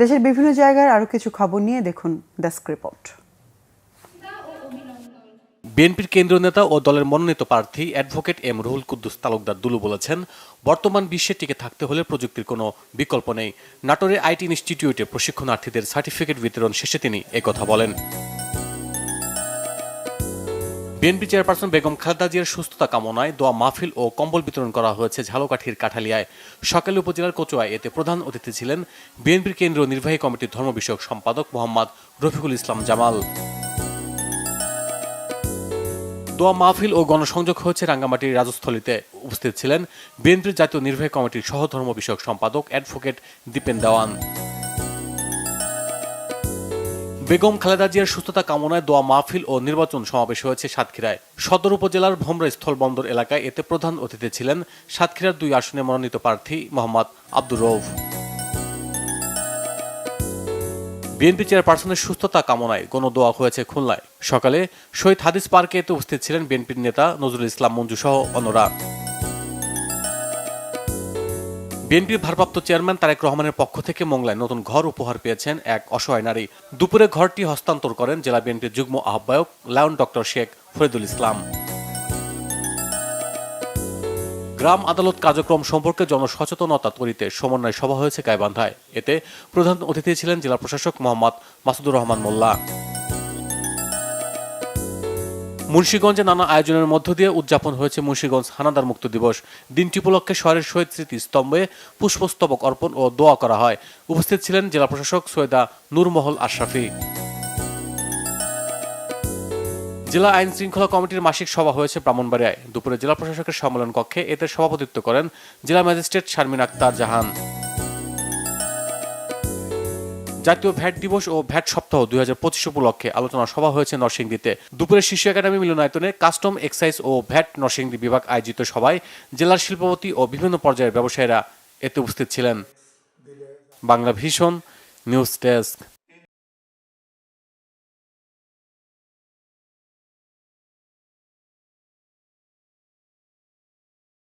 দেশের বিভিন্ন জায়গার আরও কিছু খবর নিয়ে দেখুন ডেস্ক রিপোর্ট। বিএনপির কেন্দ্রীয় নেতা ও দলের মনোনীত প্রার্থী অ্যাডভোকেট এম রুহুল কুদ্দুস তালুকদার দুলু বলেছেন, বর্তমান বিশ্বে টিকে থাকতে হলে প্রযুক্তির কোনো বিকল্প নেই। নাটোরের আইটি ইনস্টিটিউটে প্রশিক্ষণার্থীদের সার্টিফিকেট বিতরণ শেষে তিনি একথা বলেন। বিএনপি চেয়ারপারসন বেগম খালেদা জিয়ার সুস্থতা কামনায় দোয়া মাহফিল ও কম্বল বিতরণ করা হয়েছে ঝালকাঠির কাঠালিয়ায়। সকালে উপজেলার কচুয়ায় এতে প্রধান অতিথি ছিলেন বিএনপির কেন্দ্রীয় নির্বাহী কমিটির ধর্ম বিষয়ক সম্পাদক মোহাম্মদ রফিকুল ইসলাম জামাল। দোয়া মাহফিল ও গণসংযোগ হয়েছে রাঙ্গামাটির রাজস্থলীতে। উপস্থিত ছিলেন বিএনপির জাতীয় নির্বাহী কমিটির সহধর্ম বিষয়ক সম্পাদক অ্যাডভোকেট দীপেন দেওয়ান। বেগম খালেদা জিয়ার সুস্থতা কামনায় দোয়া মাহফিল ও নির্বাচন সমাবেশ হয়েছে সাতক্ষীরায়। সদর উপজেলার ভোমরা স্থলবন্দর এলাকায় এতে প্রধান অতিথি ছিলেন সাতক্ষীরার 2 আসনে মনোনীত প্রার্থী মোহাম্মদ আব্দুর রউফ। বিএনপি চেয়ারপারসনের সুস্থতা কামনায় গণদোয়া হয়েছে খুলনায়। সকালে শহীদ হাদিস পার্কে এতে উপস্থিত ছিলেন বিএনপির নেতা নজরুল ইসলাম মঞ্জু সহ অন্যরা। বিএনপির ভারপ্রাপ্ত চেয়ারম্যান তারেক রহমানের পক্ষ থেকে মোংলায় নতুন ঘর উপহার পেয়েছেন এক অসহায় নারী। দুপুরে ঘরটি হস্তান্তর করেন জেলা বিএনপির যুগ্ম আহ্বায়ক লায়ন ডক্টর শেখ ফরিদুল ইসলাম। গ্রাম আদালত কার্যক্রম সম্পর্কে জনসচেতনতা তৈরিতে সমন্বয় সভা হয়েছে গাইবান্ধায়। এতে প্রধান অতিথি ছিলেন জেলা প্রশাসক মোহাম্মদ মাসুদুর রহমান মোল্লা। মুন্সিগঞ্জে নানা আয়োজনের মধ্য দিয়ে উদযাপন হয়েছে মুন্সিগঞ্জ হানাদার মুক্ত দিবস। দিনটি উপলক্ষে শহরের শহীদ স্মৃতি স্তম্ভে পুষ্পস্তবক অর্পণ ও দোয়া করা হয়। উপস্থিত ছিলেন জেলা প্রশাসক সৈয়দা নূরমহল আশরাফি। জেলা আইন শৃঙ্খলা কমিটির মাসিক সভা হয়েছে ব্রাহ্মণবাড়িয়ায়। দুপুরে জেলা প্রশাসকের সম্মেলন কক্ষে এতে সভাপতিত্ব করেন জেলা ম্যাজিস্ট্রেট শারমিন আক্তার জাহান। জাতীয় ভ্যাট দিবস ও ভ্যাট সপ্তাহ 2025 উপলক্ষে আলোচনা সভা হয়েছে নরসিংদীতে। দুপুরে শিশু একাডেমি মিলনায়তনে কাস্টম এক্সাইজ ও ভ্যাট নরসিংদী বিভাগ আয়োজিত সভায় জেলার শিল্পপতি ও বিভিন্ন পর্যায়ের ব্যবসায়ীরা এতে উপস্থিত ছিলেন। Bangla vision news desk.